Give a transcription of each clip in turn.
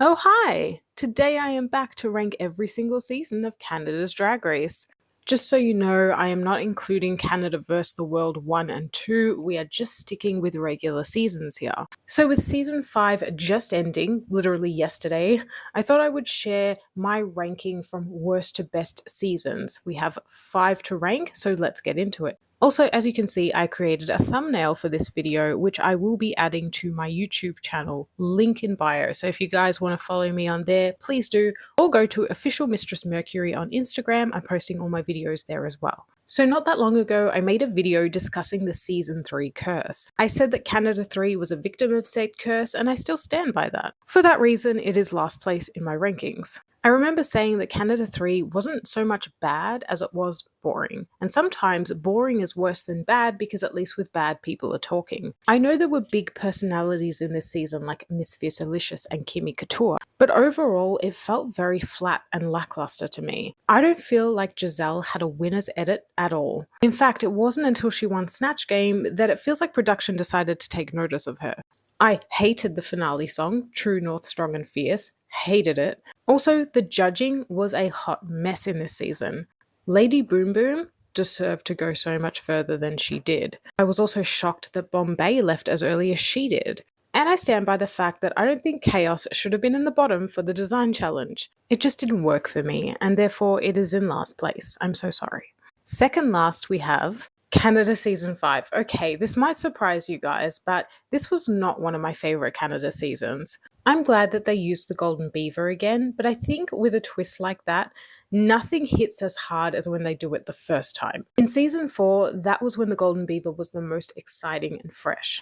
Oh, hi! Today I am back to rank every single season of Canada's Drag Race. Just so you know, I am not including Canada vs. the World 1 and 2, we are just sticking with regular seasons here. So, with season 5 just ending, literally yesterday, I thought I would share my ranking from worst to best seasons. We have 5 to rank, so let's get into it. Also, as you can see, I created a thumbnail for this video, which I will be adding to my YouTube channel, link in bio. So if you guys want to follow me on there, please do, or go to Official Mistress Mercury on Instagram. I'm posting all my videos there as well. So not that long ago, I made a video discussing the Season 3 curse. I said that Canada 3 was a victim of said curse, and I still stand by that. For that reason, it is last place in my rankings. I remember saying that Canada 3 wasn't so much bad as it was boring. And sometimes boring is worse than bad because at least with bad people are talking. I know there were big personalities in this season like Miss Fiercelicious and Kimmy Couture, but overall it felt very flat and lackluster to me. I don't feel like Giselle had a winner's edit at all. In fact, it wasn't until she won Snatch Game that it feels like production decided to take notice of her. I hated the finale song, True North Strong and Fierce, hated it. Also, the judging was a hot mess in this season. Lady Boom Boom deserved to go so much further than she did. I was also shocked that Bombay left as early as she did. And I stand by the fact that I don't think Chaos should have been in the bottom for the design challenge. It just didn't work for me, and therefore it is in last place. I'm so sorry. Second last, we have Canada Season 5. Okay, this might surprise you guys, but this was not one of my favorite Canada seasons. I'm glad that they used the Golden Beaver again, but I think with a twist like that, nothing hits as hard as when they do it the first time. In season 4, that was when the Golden Beaver was the most exciting and fresh.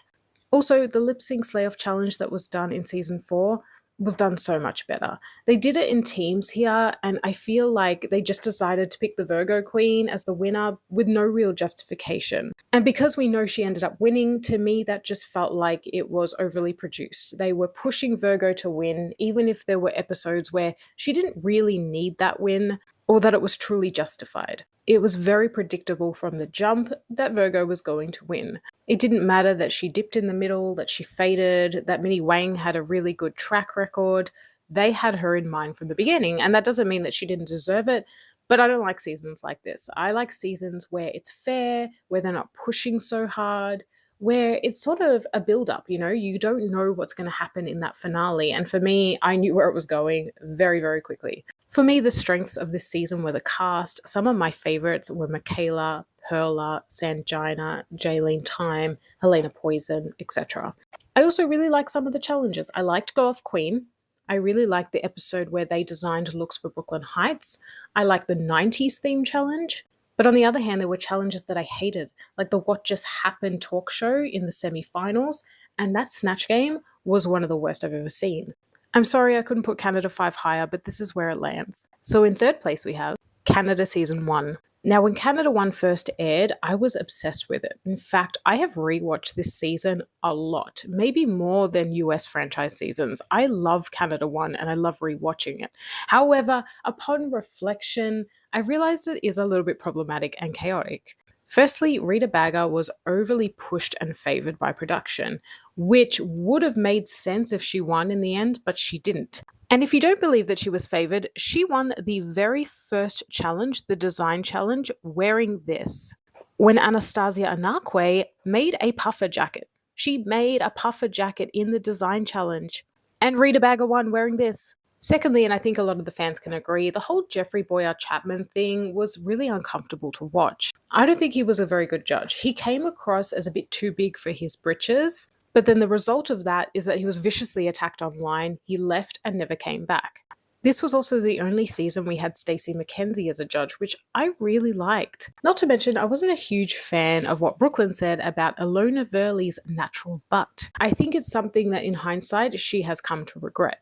Also, the lip sync slay off challenge that was done in season 4 was done so much better. They did it in teams here, and I feel like they just decided to pick the Virgo Queen as the winner with no real justification. And because we know she ended up winning, to me that just felt like it was overly produced. They were pushing Virgo to win, even if there were episodes where she didn't really need that win or that it was truly justified. It was very predictable from the jump that Virgo was going to win. It didn't matter that she dipped in the middle, that she faded, that Minnie Wang had a really good track record. They had her in mind from the beginning, and that doesn't mean that she didn't deserve it, but I don't like seasons like this. I like seasons where it's fair, where they're not pushing so hard, where it's sort of a build up, you don't know what's going to happen in that finale. And for me, I knew where it was going very, very quickly. For me, the strengths of this season were the cast. Some of my favorites were Michaela, Perla, Sangina, Jaylene Time, Helena Poison, etc. I also really like some of the challenges. I liked Go Off Queen. I really liked the episode where they designed looks for Brooklyn Heights. I liked the 90s theme challenge. But on the other hand, there were challenges that I hated, like the What Just Happened talk show in the semi-finals, and that Snatch Game was one of the worst I've ever seen. I'm sorry I couldn't put Canada 5 higher, but this is where it lands. So in third place we have Canada Season 1. Now, when Canada 1 first aired, I was obsessed with it. In fact, I have rewatched this season a lot, maybe more than US franchise seasons. I love Canada 1 and I love rewatching it. However, upon reflection, I realized it is a little bit problematic and chaotic. Firstly, Rita Baga was overly pushed and favored by production, which would have made sense if she won in the end, but she didn't. And if you don't believe that she was favored, she won the very first challenge, the design challenge, wearing this. When Anastasia Anakwe made a puffer jacket. She made a puffer jacket in the design challenge. And Rita Baga won wearing this. Secondly, and I think a lot of the fans can agree, the whole Jeffrey Boyer Chapman thing was really uncomfortable to watch. I don't think he was a very good judge. He came across as a bit too big for his britches, but then the result of that is that he was viciously attacked online, he left and never came back. This was also the only season we had Stacey McKenzie as a judge, which I really liked. Not to mention, I wasn't a huge fan of what Brooklyn said about Ilona Verley's natural butt. I think it's something that in hindsight she has come to regret.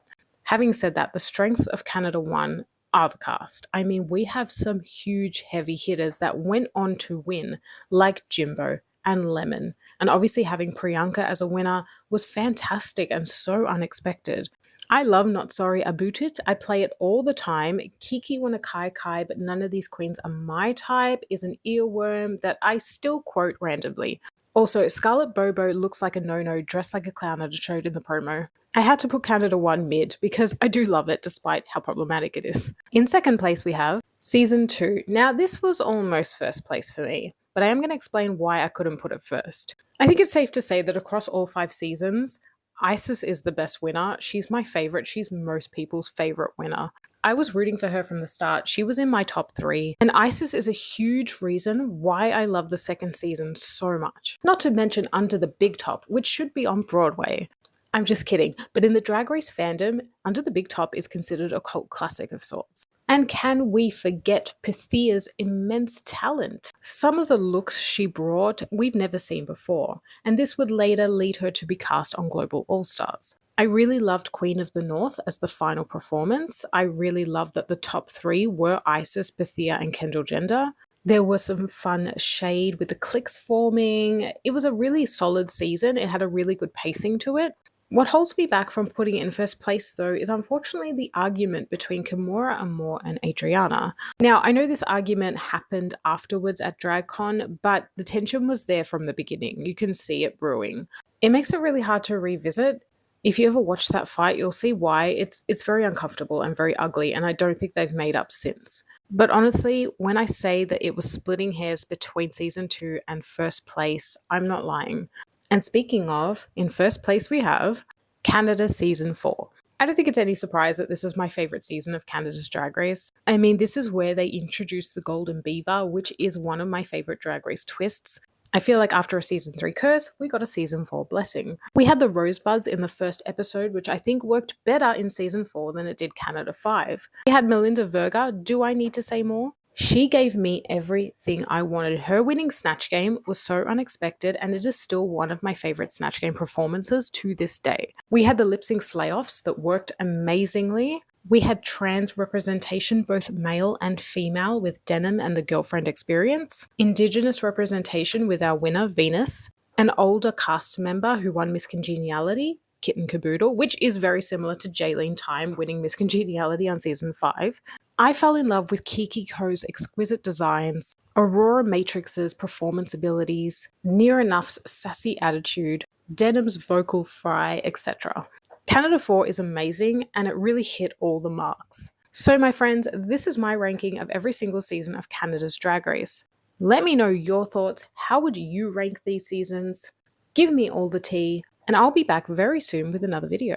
Having said that, the strengths of Canada 1 are the cast. I mean, we have some huge heavy hitters that went on to win, like Jimbo and Lemon. And obviously having Priyanka as a winner was fantastic and so unexpected. I love Not Sorry About It. I play it all the time. Kiki Wanna Kai Kai, but none of these queens are my type is an earworm that I still quote randomly. Also, Scarlett Bobo looks like a no-no dressed like a clown at a show in the promo. I had to put Canada 1 mid because I do love it despite how problematic it is. In second place we have Season 2. Now this was almost first place for me, but I am going to explain why I couldn't put it first. I think it's safe to say that across all 5 seasons, Isis is the best winner. She's my favorite. She's most people's favorite winner. I was rooting for her from the start. She was in my top 3. And Isis is a huge reason why I love the second season so much. Not to mention Under the Big Top, which should be on Broadway. I'm just kidding, but in the Drag Race fandom, Under the Big Top is considered a cult classic of sorts. And can we forget Pythia's immense talent? Some of the looks she brought we've never seen before, and this would later lead her to be cast on Global All Stars. I really loved Queen of the North as the final performance. I really loved that the top 3 were Isis, Pythia, and Kendall Jenner. There was some fun shade with the cliques forming. It was a really solid season. It had a really good pacing to it. What holds me back from putting it in first place, though, is unfortunately the argument between Kimora Amor and Adriana. Now, I know this argument happened afterwards at DragCon, but the tension was there from the beginning. You can see it brewing. It makes it really hard to revisit. If you ever watch that fight, you'll see why. It's very uncomfortable and very ugly, and I don't think they've made up since. But honestly, when I say that it was splitting hairs between season 2 and first place, I'm not lying. And speaking of, in first place we have Canada Season 4. I don't think it's any surprise that this is my favorite season of Canada's Drag Race. I mean, this is where they introduced the Golden Beaver, which is one of my favorite Drag Race twists. I feel like after a season 3 curse, we got a season 4 blessing. We had the rosebuds in the first episode, which I think worked better in season 4 than it did Canada 5. We had Melinda Verga. Do I need to say more? She gave me everything I wanted. Her winning Snatch Game was so unexpected, and it is still one of my favorite Snatch Game performances to this day. We had the lip sync slay-offs that worked amazingly. We had trans representation, both male and female, with Denim and the Girlfriend Experience. Indigenous representation with our winner, Venus. An older cast member who won Miss Congeniality, Kitten Caboodle, which is very similar to Jaylene Time winning Miss Congeniality on season 5. I fell in love with Kiki Ko's exquisite designs, Aurora Matrix's performance abilities, Near Enough's sassy attitude, Denim's vocal fry, etc. Canada 4 is amazing, and it really hit all the marks. So my friends, this is my ranking of every single season of Canada's Drag Race. Let me know your thoughts. How would you rank these seasons? Give me all the tea, and I'll be back very soon with another video.